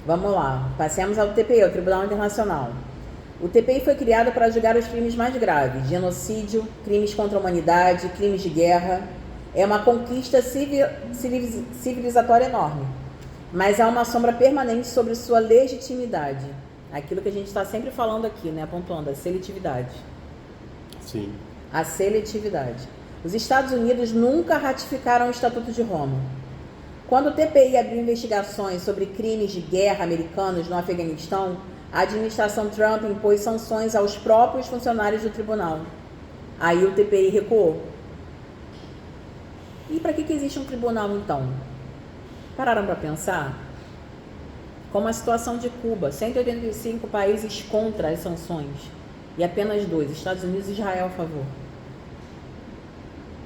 Vamos lá, passemos ao TPI, o Tribunal Internacional. O TPI foi criado para julgar os crimes mais graves, genocídio, crimes contra a humanidade, crimes de guerra. É uma conquista civilizatória enorme, mas há uma sombra permanente sobre sua legitimidade. Aquilo que a gente está sempre falando aqui, né, pontuando, a seletividade. Sim. A seletividade. Os Estados Unidos nunca ratificaram o Estatuto de Roma. Quando o TPI abriu investigações sobre crimes de guerra americanos no Afeganistão, a administração Trump impôs sanções aos próprios funcionários do tribunal. Aí o TPI recuou. E para que existe um tribunal então? Pararam para pensar? Como a situação de Cuba, 185 países contra as sanções e apenas 2, Estados Unidos e Israel, a favor.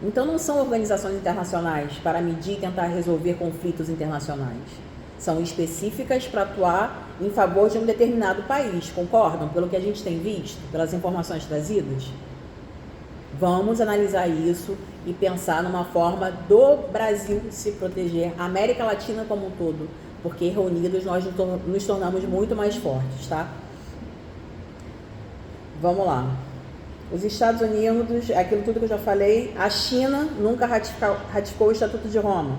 Então não são organizações internacionais para medir e tentar resolver conflitos internacionais. São específicas para atuar em favor de um determinado país, concordam? Pelo que a gente tem visto, pelas informações trazidas? Vamos analisar isso e pensar numa forma do Brasil se proteger, a América Latina como um todo, porque reunidos nós nos tornamos muito mais fortes, tá? Vamos lá. Os Estados Unidos, aquilo tudo que eu já falei, a China nunca ratificou o Estatuto de Roma.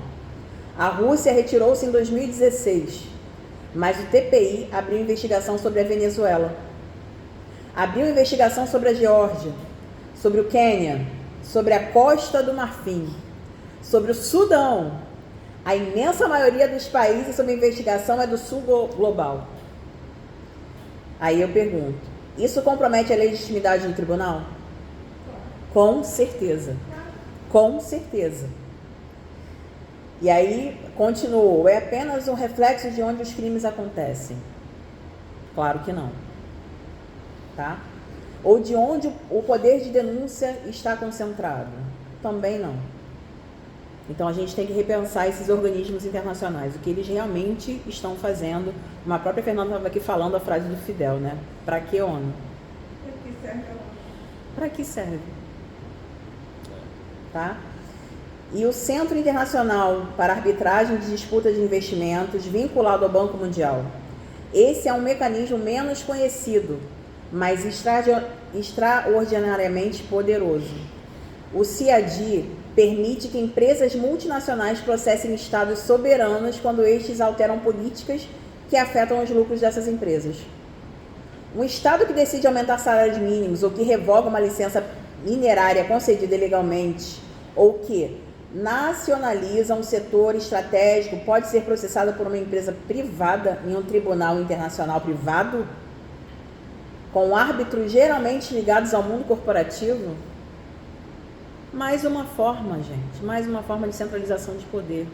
A Rússia retirou-se em 2016, mas o TPI abriu investigação sobre a Venezuela. Abriu investigação sobre a Geórgia, sobre o Quênia, sobre a Costa do Marfim, sobre o Sudão. A imensa maioria dos países sob investigação é do sul global. Aí eu pergunto, isso compromete a legitimidade do tribunal? Com certeza. Com certeza. E aí, continuou, é apenas um reflexo de onde os crimes acontecem? Claro que não. Tá? Ou de onde o poder de denúncia está concentrado? Também não. Então a gente tem que repensar esses organismos internacionais, o que eles realmente estão fazendo. Uma própria Fernanda estava aqui falando a frase do Fidel, né? Para que ONU? Para que serve a ONU? Para que serve? Tá? E o Centro Internacional para Arbitragem de Disputas de Investimentos, vinculado ao Banco Mundial. Esse é um mecanismo menos conhecido, mas extraordinariamente poderoso. O CIAD permite que empresas multinacionais processem estados soberanos quando estes alteram políticas que afetam os lucros dessas empresas. Um estado que decide aumentar salários mínimos ou que revoga uma licença minerária concedida ilegalmente ou que nacionaliza um setor estratégico pode ser processado por uma empresa privada em um tribunal internacional privado, com árbitros geralmente ligados ao mundo corporativo. Mais uma forma, gente, mais uma forma de centralização de poder.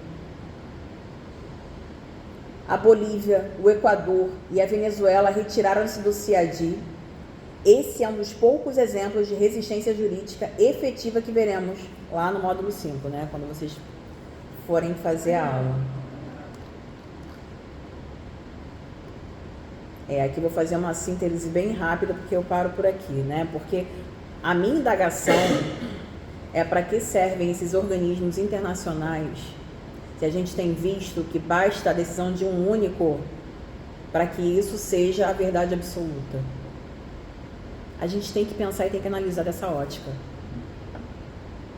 A Bolívia, o Equador e a Venezuela retiraram-se do CIAD. Esse é um dos poucos exemplos de resistência jurídica efetiva que veremos lá no módulo 5, né? Quando vocês forem fazer a aula. Aqui eu vou fazer uma síntese bem rápida, porque eu paro por aqui, né? Porque a minha indagação é para que servem esses organismos internacionais, se a gente tem visto que basta a decisão de um único para que isso seja a verdade absoluta. A gente tem que pensar e tem que analisar dessa ótica.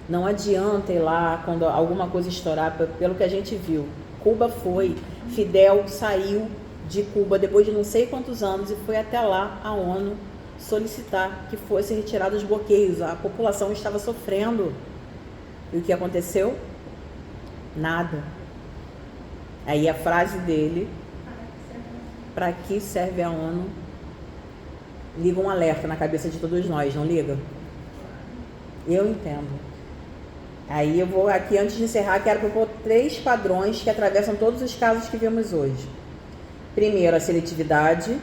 Não adianta ir lá quando alguma coisa estourar, pelo que a gente viu. Cuba foi, Fidel saiu de Cuba depois de não sei quantos anos e foi até lá a ONU solicitar que fossem retirados os bloqueios. A população estava sofrendo. E o que aconteceu? Nada. Aí a frase dele, para que serve a ONU? Liga um alerta na cabeça de todos nós, não liga? Eu entendo. Aí eu vou aqui, antes de encerrar, quero propor 3 padrões que atravessam todos os casos que vimos hoje. Primeiro, a seletividade.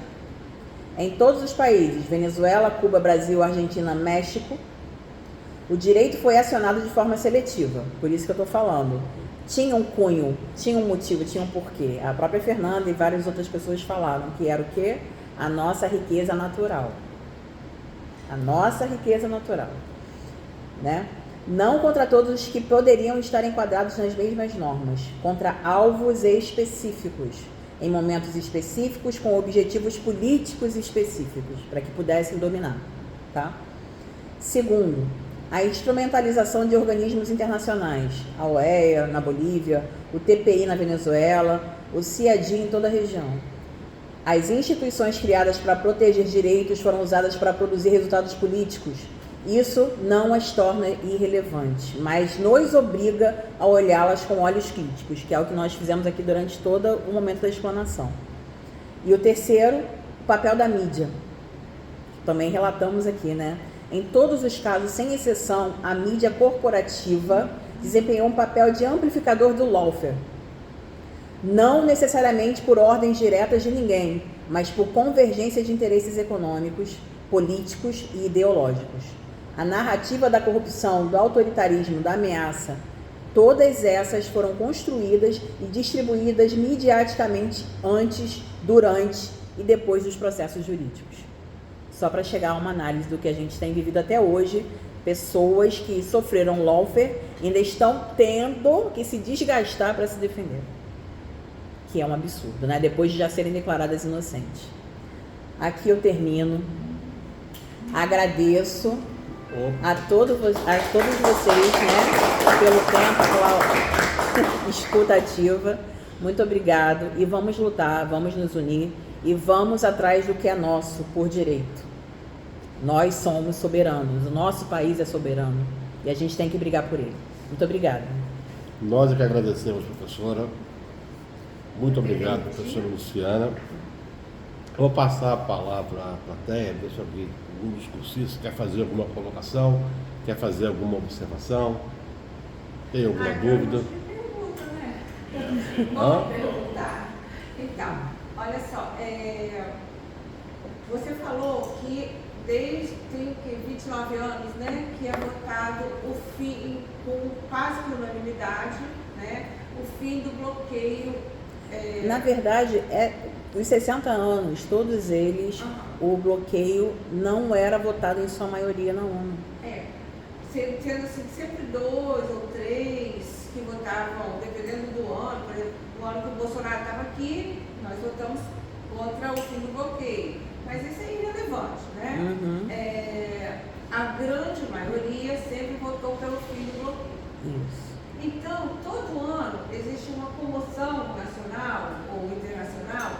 Em todos os países, Venezuela, Cuba, Brasil, Argentina, México, o direito foi acionado de forma seletiva. Por isso que eu estou falando. Tinha um cunho, tinha um motivo, tinha um porquê. A própria Fernanda e várias outras pessoas falaram que era o quê? A nossa riqueza natural. A nossa riqueza natural. Né? Não contra todos os que poderiam estar enquadrados nas mesmas normas. Contra alvos específicos. em momentos específicos com objetivos políticos específicos, para que pudessem dominar, tá? Segundo, a instrumentalização de organismos internacionais, a OEA na Bolívia, o TPI na Venezuela, o CIAD em toda a região. As instituições criadas para proteger direitos foram usadas para produzir resultados políticos. Isso não as torna irrelevantes, mas nos obriga a olhá-las com olhos críticos, que é o que nós fizemos aqui durante todo o momento da explanação. E o terceiro, o papel da mídia. Também relatamos aqui, né? Em todos os casos, sem exceção, a mídia corporativa desempenhou um papel de amplificador do lawfare. Não necessariamente por ordens diretas de ninguém, mas por convergência de interesses econômicos, políticos e ideológicos. A narrativa da corrupção, do autoritarismo, da ameaça, todas essas foram construídas e distribuídas midiaticamente antes, durante e depois dos processos jurídicos. Só para chegar a uma análise do que a gente tem vivido até hoje, pessoas que sofreram lawfare ainda estão tendo que se desgastar para se defender. Que é um absurdo, né? Depois de já serem declaradas inocentes. Aqui eu termino. Agradeço a todos vocês, né, pelo tempo, pela escuta ativa. Muito obrigado. E vamos lutar, vamos nos unir e vamos atrás do que é nosso por direito. Nós somos soberanos, o nosso país é soberano e a gente tem que brigar por ele. Muito obrigada. Nós é que agradecemos, professora. Muito obrigado, professora Luciana. Eu vou passar a palavra à plateia, deixa alguém, algum dos cursistas, quer fazer alguma colocação, quer fazer alguma observação, tem alguma dúvida? Pergunta, né? Hã? Perguntar. Então, olha só, você falou que desde 29 anos, né, que é votado o fim, com quase que unanimidade, né, o fim do bloqueio. Na verdade, os 60 anos, todos eles, o bloqueio não era votado em sua maioria na ONU. Sendo assim, sempre 2 ou 3 que votavam, dependendo do ano. Por exemplo, no ano que o Bolsonaro estava aqui, nós votamos contra o fim do bloqueio. Mas isso é irrelevante, né? Uhum. A grande maioria sempre votou pelo fim do bloqueio. Isso. Então, todo ano existe uma comoção nacional ou internacional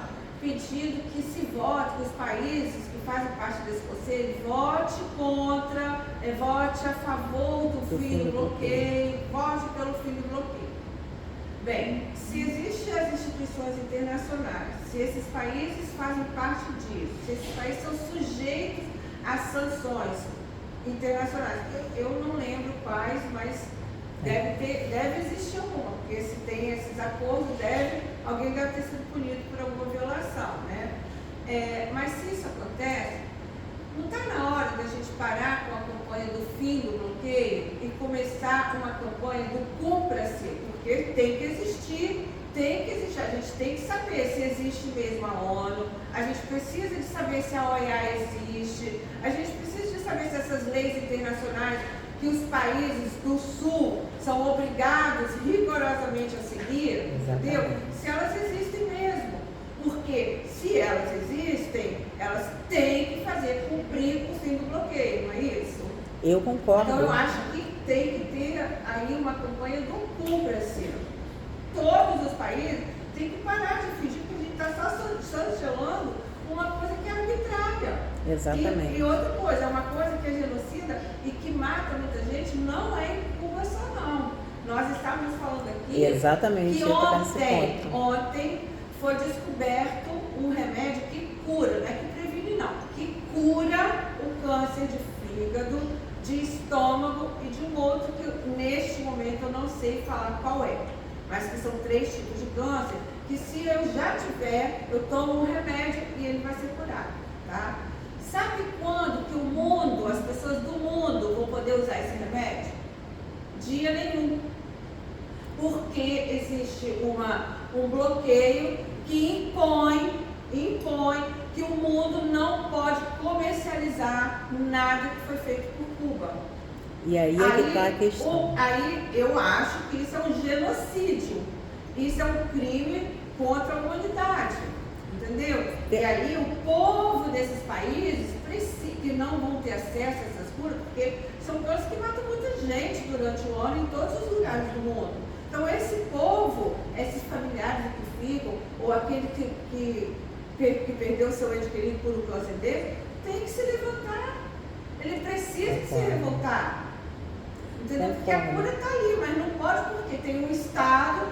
pedindo que se vote, que os países que fazem parte desse conselho vote contra, vote a favor do fim do bloqueio, vote pelo fim do bloqueio. Bem, se existem as instituições internacionais, se esses países fazem parte disso, se esses países são sujeitos às sanções internacionais, eu não lembro quais, mas deve existir alguma, porque se tem esses acordos, alguém deve ter sido punido por alguma violação, né? Mas se isso acontece, não está na hora da gente parar com a campanha do fim do bloqueio e começar uma campanha do cumpra-se, porque tem que existir, a gente tem que saber se existe mesmo a ONU, a gente precisa de saber se a OEA existe, a gente precisa de saber se essas leis internacionais que os países do Sul são obrigados rigorosamente a seguir, entendeu? Se elas existem mesmo. Porque se elas existem, elas têm que fazer cumprir o fim do bloqueio, não é isso? Eu concordo. Então eu acho que tem que ter aí uma campanha do cumpra-se. Todos os países têm que parar de fingir que a gente está só sancionando uma coisa que é arbitrária. Exatamente. E outra coisa, uma coisa que é genocida e que mata muita gente, não é em Cuba só não. Nós estávamos falando aqui Exatamente, que ontem foi descoberto um remédio que cura, não é que previne não, que cura o câncer de fígado, de estômago e de um outro que neste momento eu não sei falar qual é, mas que são 3 tipos de câncer, que se eu já tiver, eu tomo um remédio e ele vai ser curado, tá? Sabe quando que o mundo, as pessoas do mundo vão poder usar esse remédio? Dia nenhum. Porque existe um bloqueio que impõe que o mundo não pode comercializar nada que foi feito por Cuba. E aí é que está a questão. Aí eu acho que isso é um genocídio. Isso é um crime contra a humanidade, entendeu? E aí o povo desses países que não vão ter acesso a essas curas, porque são coisas que matam muita gente durante o ano em todos os lugares do mundo. Então esse povo, esses familiares que ficam, ou aquele que perdeu seu ente querido por um câncer dele, tem que se levantar. Ele precisa de se revoltar. Entendeu? Porque a cura está ali, mas não pode porque tem um Estado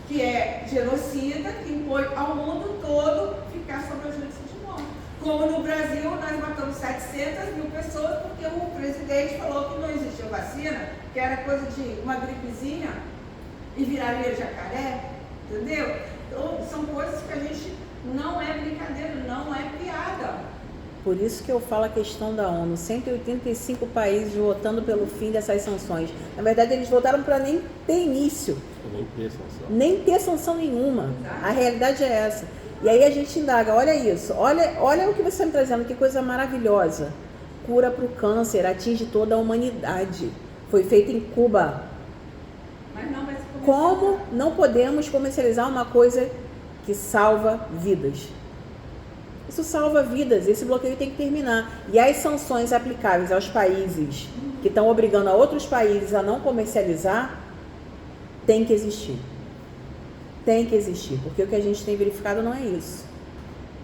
que é genocida, que impõe ao mundo todo ficar sob a justiça de morte. Como no Brasil, nós matamos 700 mil pessoas porque o presidente falou que não existia vacina, que era coisa de uma gripezinha e viraria jacaré, entendeu? Então, são coisas que a gente não é brincadeira, não é piada. Por isso que eu falo a questão da ONU, 185 países votando pelo fim dessas sanções. Na verdade, eles votaram para nem ter início. Nem ter sanção. Nem ter sanção nenhuma. A realidade é essa. E aí a gente indaga, olha isso, olha o que você está me trazendo, que coisa maravilhosa. Cura para o câncer, atinge toda a humanidade. Foi feito em Cuba. Mas não, como não podemos comercializar uma coisa que salva vidas? Isso salva vidas, esse bloqueio tem que terminar. E as sanções aplicáveis aos países que estão obrigando a outros países a não comercializar, tem que existir. Tem que existir, porque o que a gente tem verificado não é isso.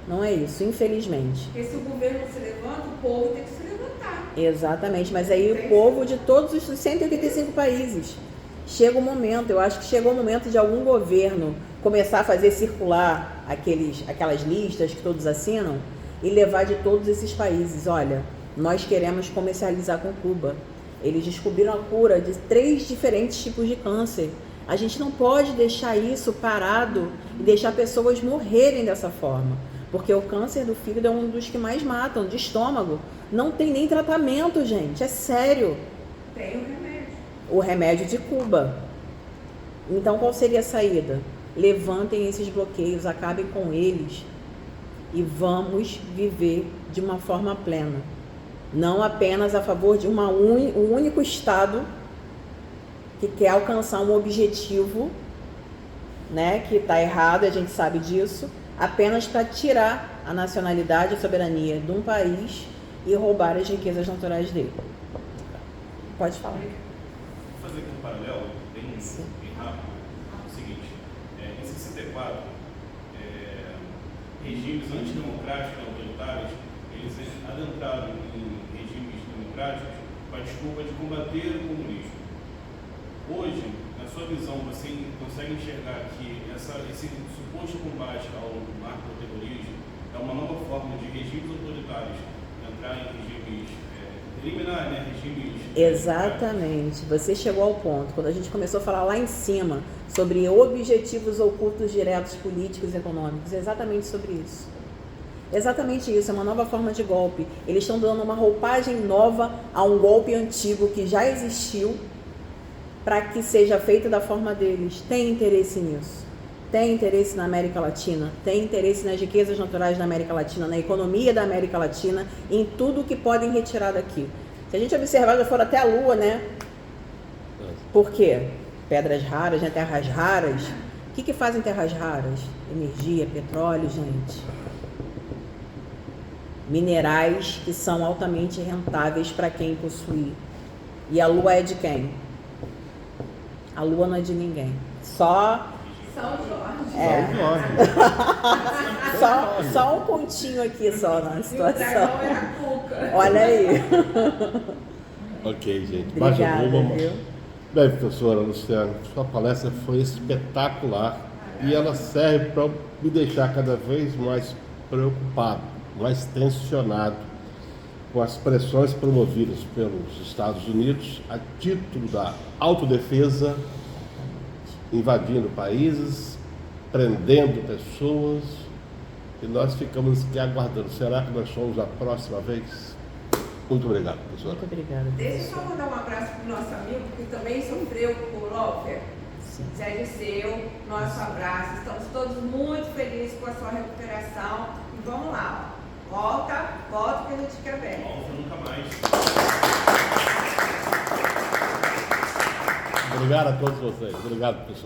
Não é isso, infelizmente. Porque se o governo se levanta, o povo tem que se levantar. Exatamente, mas aí o povo de todos os 185 países. Chega o momento, eu acho que chegou o momento de algum governo começar a fazer circular aquelas listas que todos assinam e levar de todos esses países. Olha, nós queremos comercializar com Cuba. Eles descobriram a cura de 3 diferentes tipos de câncer. A gente não pode deixar isso parado e deixar pessoas morrerem dessa forma. Porque o câncer do fígado é um dos que mais matam, de estômago. Não tem nem tratamento, gente, é sério. Tem o remédio. O remédio de Cuba. Então, qual seria a saída? Levantem esses bloqueios, acabem com eles e vamos viver de uma forma plena. Não apenas a favor de um único Estado que quer alcançar um objetivo, né, que está errado, a gente sabe disso, apenas para tirar a nacionalidade e a soberania de um país e roubar as riquezas naturais dele. Pode falar. Vou fazer aqui um paralelo bem rápido. É o seguinte, em 64, regimes antidemocráticos, autoritários, eles adentraram em regimes democráticos com a desculpa de combater o comunismo. Hoje, na sua visão, você consegue enxergar que esse suposto combate ao narcoterrorismo é uma nova forma de regimes autoritários entrar em regimes, eliminar, né, regimes... Exatamente, você chegou ao ponto. Quando a gente começou a falar lá em cima sobre objetivos ocultos diretos políticos e econômicos, é exatamente sobre isso. Exatamente isso, é uma nova forma de golpe. Eles estão dando uma roupagem nova a um golpe antigo que já existiu para que seja feito da forma deles. Tem interesse nisso. Tem interesse na América Latina, tem interesse nas riquezas naturais da América Latina, na economia da América Latina, em tudo que podem retirar daqui. Se a gente observar, já foram até a Lua, né? Por quê? Pedras raras, né? Terras raras. O que fazem terras raras? Energia, petróleo, gente. Minerais que são altamente rentáveis para quem possuir. E a Lua é de quem? A Lua não é de ninguém. Só São Jorge. Só um pontinho aqui só na E o situação. dragão é a Cuca. Olha aí. Ok, gente. Obrigada, Mais viu? Bem, professora Luciana, sua palestra foi espetacular e ela serve para me deixar cada vez mais preocupado, mais tensionado com as pressões promovidas pelos Estados Unidos a título da autodefesa, invadindo países, prendendo pessoas, e nós ficamos aqui aguardando. Será que nós somos a próxima vez? Muito obrigado, professora. Muito obrigada. Deixa eu só mandar um abraço para o nosso amigo que também sofreu com o Lófer. Zé Disseu, nosso abraço. Estamos todos muito felizes com a sua recuperação. E vamos lá, volta que a gente quer ver. Volta nunca mais. Obrigado a todos vocês. Obrigado, professor.